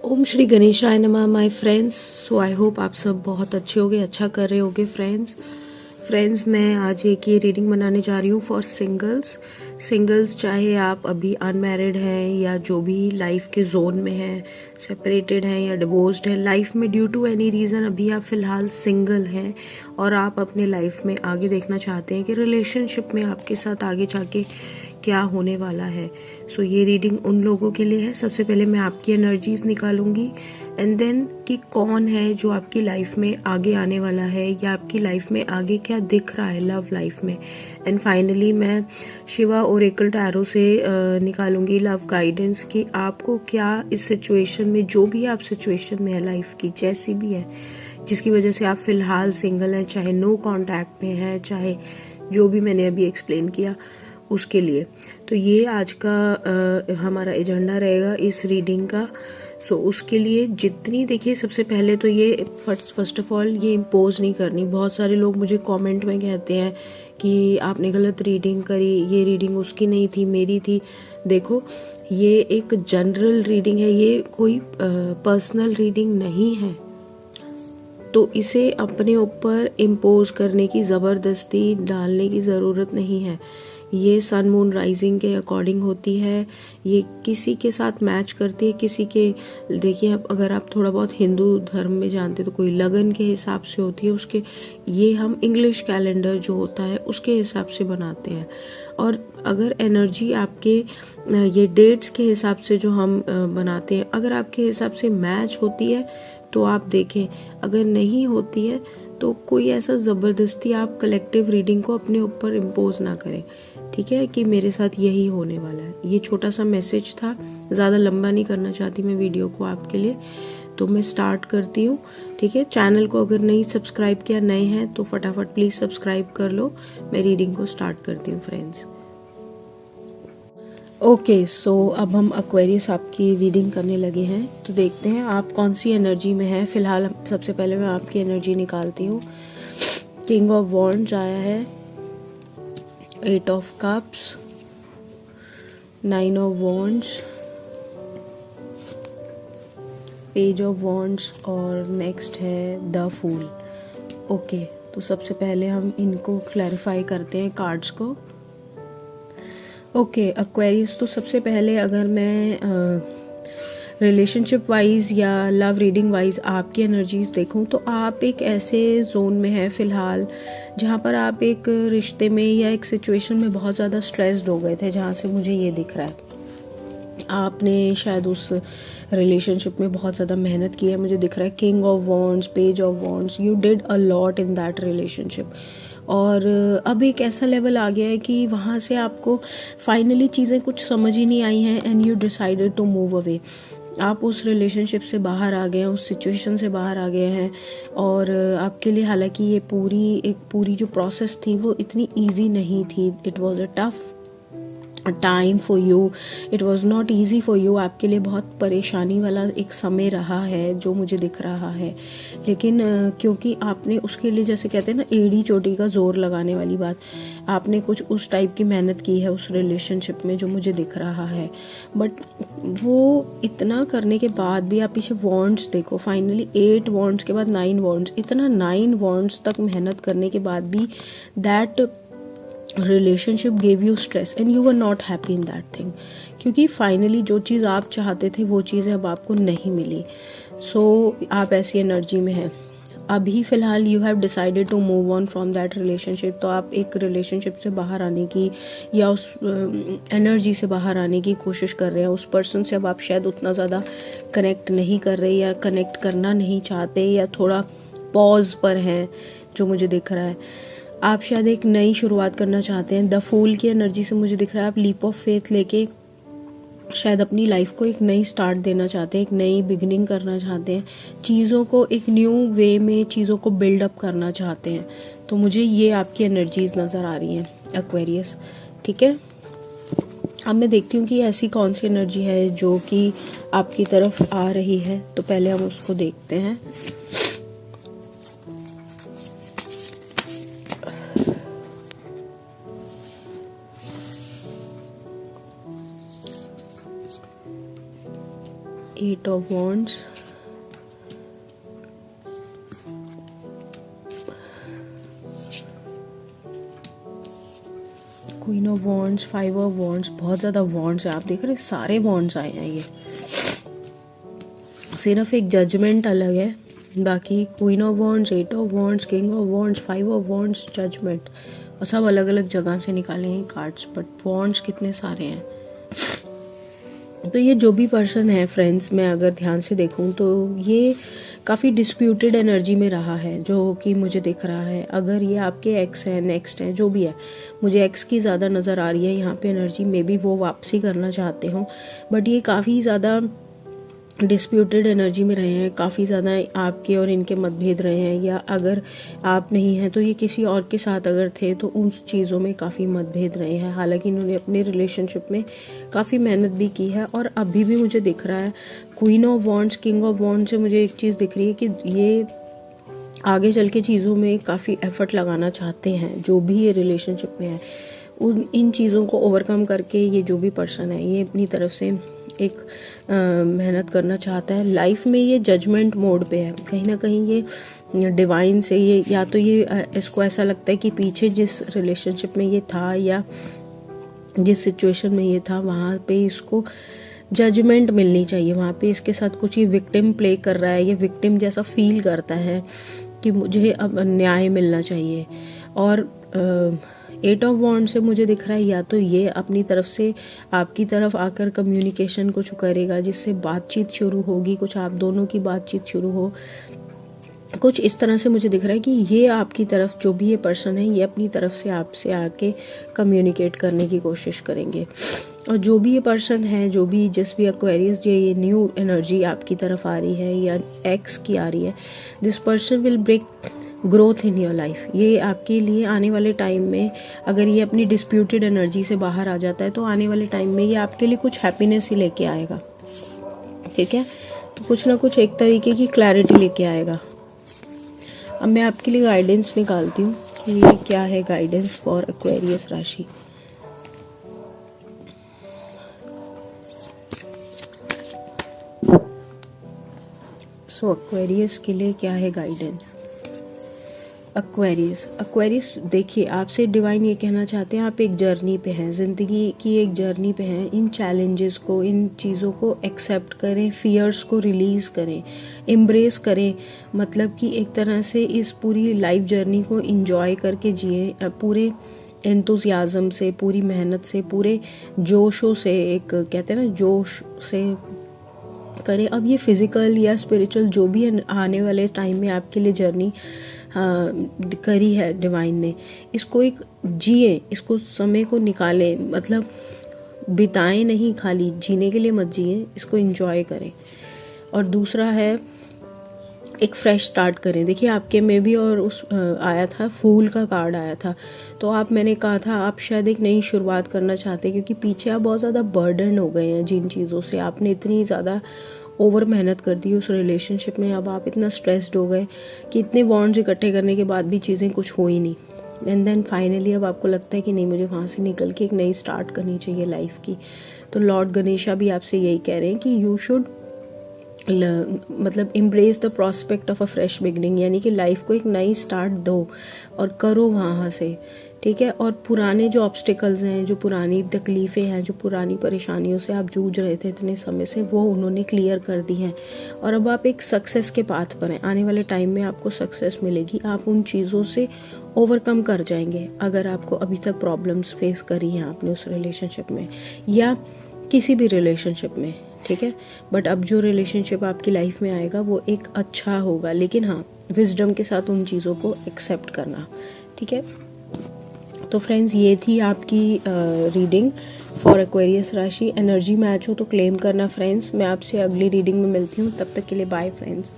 ओम श्री गणेशाय नमः my friends. So I hope आप सब बहुत अच्छे होगे, अच्छा कर रहे होगे फ्रेंड्स मैं आज एक ये रीडिंग बनाने जा रही हूँ फॉर सिंगल्स चाहे आप अभी अनमैरिड हैं या जो भी लाइफ के जोन में हैं, सेपरेटेड हैं या डिवोर्स्ड हैं, लाइफ में ड्यू टू एनी रीज़न अभी आप फ़िलहाल सिंगल हैं और आप अपने लाइफ में आगे देखना चाहते हैं कि रिलेशनशिप में आपके साथ आगे जाके क्या होने वाला है। सो ये रीडिंग उन लोगों के लिए है। सबसे पहले मैं आपकी एनर्जीज निकालूंगी एंड देन कि कौन है जो आपकी लाइफ में आगे आने वाला है या आपकी लाइफ में आगे क्या दिख रहा है लव लाइफ में। एंड फाइनली मैं शिवा ओरेकल टैरो से निकालूंगी लव गाइडेंस कि आपको क्या इस सिचुएशन में, जो भी आप सिचुएशन में है लाइफ की जैसी भी है, जिसकी वजह से आप फिलहाल सिंगल हैं, चाहे नो कॉन्टैक्ट में हैं, चाहे जो भी मैंने अभी एक्सप्लेन किया उसके लिए। तो ये आज का हमारा एजेंडा रहेगा इस रीडिंग का। सो उसके लिए जितनी, देखिए सबसे पहले तो ये फर्स्ट ऑफ ऑल ये इम्पोज नहीं करनी। बहुत सारे लोग मुझे कमेंट में कहते हैं कि आपने गलत रीडिंग करी, ये रीडिंग उसकी नहीं थी मेरी थी। देखो ये एक जनरल रीडिंग है, ये कोई पर्सनल रीडिंग नहीं है, तो इसे अपने ऊपर इम्पोज करने की, ज़बरदस्ती डालने की ज़रूरत नहीं है। ये सन मून राइजिंग के अकॉर्डिंग होती है, ये किसी के साथ मैच करती है, किसी के, देखिए अब अगर आप थोड़ा बहुत हिंदू धर्म में जानते तो कोई लगन के हिसाब से होती है उसके, ये हम इंग्लिश कैलेंडर जो होता है उसके हिसाब से बनाते हैं। और अगर एनर्जी आपके ये डेट्स के हिसाब से जो हम बनाते हैं, अगर आपके हिसाब से मैच होती है तो आप देखें, अगर नहीं होती है तो कोई ऐसा ज़बरदस्ती आप कलेक्टिव रीडिंग को अपने ऊपर इम्पोज ना करें, ठीक है, कि मेरे साथ यही होने वाला है। ये छोटा सा मैसेज था, ज़्यादा लंबा नहीं करना चाहती मैं वीडियो को आपके लिए, तो मैं स्टार्ट करती हूँ। ठीक है, चैनल को अगर नहीं सब्सक्राइब किया, नए हैं तो फटाफट प्लीज़ सब्सक्राइब कर लो। मैं रीडिंग को स्टार्ट करती हूँ फ्रेंड्स। ओके, सो अब हम एक्वेरियस आपकी रीडिंग करने लगे हैं, तो देखते हैं आप कौन सी एनर्जी में है। फिलहाल सबसे पहले मैं आपकी एनर्जी निकालती हूँ। किंग ऑफ वॉन्ड्स आया है, 8 of cups, 9 of wands, page of wands और नेक्स्ट है द फूल। ओके, तो सबसे पहले हम इनको क्लैरिफाई करते हैं कार्ड्स को। ओके एक्वेरियस, तो सबसे पहले अगर मैं रिलेशनशिप वाइज या लव रीडिंग वाइज आपकी एनर्जीज देखूं तो आप एक ऐसे जोन में हैं फ़िलहाल जहां पर आप एक रिश्ते में या एक सिचुएशन में बहुत ज़्यादा स्ट्रेस्ड हो गए थे, जहां से मुझे ये दिख रहा है आपने शायद उस रिलेशनशिप में बहुत ज़्यादा मेहनत की है। मुझे दिख रहा है king of wands, page of wands, you did a lot in that relationship. और अब एक ऐसा लेवल आ गया है कि वहाँ से आपको फाइनली चीज़ें कुछ समझ ही नहीं आई हैं and you decided to move away. आप उस रिलेशनशिप से बाहर आ गए हैं, उस सिचुएशन से बाहर आ गए हैं। और आपके लिए हालांकि ये पूरी जो प्रोसेस थी वो इतनी ईजी नहीं थी। It was a tough time for you, it was not easy for you. आपके लिए बहुत परेशानी वाला एक समय रहा है जो मुझे दिख रहा है, लेकिन क्योंकि आपने उसके लिए, जैसे कहते हैं ना, एड़ी चोटी का जोर लगाने वाली बात, आपने कुछ उस टाइप की मेहनत की है उस रिलेशनशिप में जो मुझे दिख रहा है। बट वो इतना करने के बाद भी आप पीछे वॉन्ड्स देखो, फाइनली 8 वॉन्ड्स के बाद 9 वॉन्ड्स, इतना 9 वॉन्ड्स तक मेहनत करने के बाद भी that relationship gave you stress and you were not happy in that thing, क्योंकि फाइनली जो चीज़ आप चाहते थे वो चीज़ अब आपको नहीं मिली। सो आप ऐसी एनर्जी में हैं अभी फ़िलहाल। You have decided to move on from that relationship. तो आप एक रिलेशनशिप से बाहर आने की या उस एनर्जी से बाहर आने की कोशिश कर रहे हैं। उस पर्सन से अब आप शायद उतना ज़्यादा कनेक्ट नहीं कर रहे या कनेक्ट करना नहीं चाहते या थोड़ा पॉज पर हैं जो मुझे दिख रहा है। आप शायद एक नई शुरुआत करना चाहते हैं। द फूल की एनर्जी से मुझे दिख रहा है आप लीप ऑफ फेथ लेके शायद अपनी लाइफ को एक नई स्टार्ट देना चाहते हैं, एक नई बिगनिंग करना चाहते हैं, चीज़ों को एक न्यू वे में चीज़ों को बिल्डअप करना चाहते हैं। तो मुझे ये आपकी एनर्जीज नज़र आ रही हैं एक्वेरियस, ठीक है। अब मैं देखती हूँ कि ऐसी कौन सी एनर्जी है जो कि आपकी तरफ आ रही है, तो पहले हम उसको देखते हैं। 8 of wands, queen of wands, 5 of wands. बहुत ज़्यादा वॉन्ड्स है, आप देख रहे हैं सारे वॉन्ड्स आए हैं। ये सिर्फ एक जजमेंट अलग है, बाकी queen of wands, 8 of wands, king of wands, 5 of wands, judgement, और सब अलग अलग जगह से निकाले हैं कार्ड्स, बट वॉन्ड्स कितने सारे हैं। तो ये जो भी पर्सन है फ्रेंड्स, मैं अगर ध्यान से देखूं तो ये काफ़ी डिस्प्यूटेड एनर्जी में रहा है, जो कि मुझे दिख रहा है। अगर ये आपके एक्स है, नेक्स्ट है, जो भी है, मुझे एक्स की ज़्यादा नज़र आ रही है यहाँ पे एनर्जी। मे बी वो वापसी करना चाहते हो, बट ये काफ़ी ज़्यादा डिस्प्यूटेड एनर्जी में रहे हैं, काफ़ी ज़्यादा आपके और इनके मतभेद रहे हैं, या अगर आप नहीं हैं तो ये किसी और के साथ अगर थे तो उन चीज़ों में काफ़ी मतभेद रहे हैं। हालांकि इन्होंने अपने रिलेशनशिप में काफ़ी मेहनत भी की है, और अभी भी मुझे दिख रहा है queen of wands, king of wands से मुझे एक चीज़ दिख रही है कि ये आगे चल के चीज़ों में काफ़ी एफर्ट लगाना चाहते हैं। जो भी ये रिलेशनशिप में है, इन चीज़ों को ओवरकम करके ये जो भी पर्सन है, ये अपनी तरफ से एक मेहनत करना चाहता है। लाइफ में ये जजमेंट मोड पे है, कहीं ना कहीं ये डिवाइन से, ये या तो ये इसको ऐसा लगता है कि पीछे जिस रिलेशनशिप में ये था या जिस सिचुएशन में ये था, वहाँ पे इसको जजमेंट मिलनी चाहिए। वहाँ पे इसके साथ कुछ ये विक्टिम प्ले कर रहा है, ये विक्टिम जैसा फील करता है कि मुझे अब न्याय मिलना चाहिए। और 8 ऑफ वॉन्ड से मुझे दिख रहा है या तो ये अपनी तरफ से आपकी तरफ आकर कम्युनिकेशन कुछ करेगा, जिससे बातचीत शुरू होगी, कुछ आप दोनों की बातचीत शुरू हो, कुछ इस तरह से मुझे दिख रहा है कि ये आपकी तरफ, जो भी ये पर्सन है, ये अपनी तरफ से आपसे आके कम्युनिकेट करने की कोशिश करेंगे। और जो भी ये पर्सन है, जो भी जिस भी एक्वेरियस ये न्यू एनर्जी आपकी तरफ आ रही है या एक्स की आ रही है, this person will break growth in your life. ये आपके लिए आने वाले टाइम में, अगर ये अपनी डिस्प्यूटेड एनर्जी से बाहर आ जाता है, तो आने वाले टाइम में ये आपके लिए कुछ हैप्पीनेस ही लेके आएगा। ठीक है, तो कुछ ना कुछ एक तरीके की क्लैरिटी लेके आएगा। अब मैं आपके लिए गाइडेंस निकालती हूँ कि ये क्या है गाइडेंस फॉर एक्वेरियस राशि। सो एक्वेरियस के लिए क्या है गाइडेंस। एक्वेरियस देखिए, आपसे डिवाइन ये कहना चाहते हैं, आप एक जर्नी पे हैं, ज़िंदगी की एक जर्नी पे हैं। इन चैलेंजेस को, इन चीज़ों को एक्सेप्ट करें, फियर्स को रिलीज़ करें, एम्ब्रेस करें। मतलब कि एक तरह से इस पूरी लाइफ जर्नी को इंजॉय करके जिए, पूरे एंथुसियाज़म से, पूरी मेहनत से, पूरे जोशों से, एक कहते हैं ना जोश से करें। अब ये फिज़िकल या स्पिरिचुअल जो भी आने वाले टाइम में आपके लिए जर्नी करी है डिवाइन ने, इसको एक जिए, इसको समय को निकालें, मतलब बिताएं नहीं, खाली जीने के लिए मत जिए, इसको एंजॉय करें। और दूसरा है एक फ्रेश स्टार्ट करें। देखिए आपके में भी और उस आया था, फूल का कार्ड आया था, तो मैंने कहा था आप शायद एक नई शुरुआत करना चाहते हैं, क्योंकि पीछे आप बहुत ज़्यादा बर्डन हो गए हैं जिन चीज़ों से, आपने इतनी ज़्यादा ओवर मेहनत कर दी उस रिलेशनशिप में। अब आप इतना स्ट्रेस्ड हो गए कि इतने बॉन्ड्स इकट्ठे करने के बाद भी चीज़ें कुछ हो ही नहीं, एंड देन फाइनली अब आपको लगता है कि नहीं, मुझे वहाँ से निकल के एक नई स्टार्ट करनी चाहिए लाइफ की। तो लॉर्ड गणेशा भी आपसे यही कह रहे हैं कि यू शुड मतलब embrace the prospect of a fresh beginning, यानी कि लाइफ को एक नई स्टार्ट दो और करो वहाँ से। ठीक है, और पुराने जो ऑब्स्टिकल्स हैं, जो पुरानी तकलीफ़ें हैं, जो पुरानी परेशानियों से आप जूझ रहे थे इतने समय से, वो उन्होंने क्लियर कर दी हैं, और अब आप एक सक्सेस के पाथ पर हैं। आने वाले टाइम में आपको सक्सेस मिलेगी, आप उन चीज़ों से ओवरकम कर जाएंगे अगर आपको अभी तक प्रॉब्लम्स फेस करी हैं आपने उस रिलेशनशिप में या किसी भी रिलेशनशिप में। ठीक है, बट अब जो रिलेशनशिप आपकी लाइफ में आएगा वो एक अच्छा होगा, लेकिन हाँ, विजडम के साथ उन चीज़ों को एक्सेप्ट करना। ठीक है, तो फ्रेंड्स ये थी आपकी रीडिंग फॉर एक्वेरियस राशि। एनर्जी मैच हो तो क्लेम करना फ्रेंड्स। मैं आपसे अगली रीडिंग में मिलती हूँ, तब तक के लिए बाय फ्रेंड्स।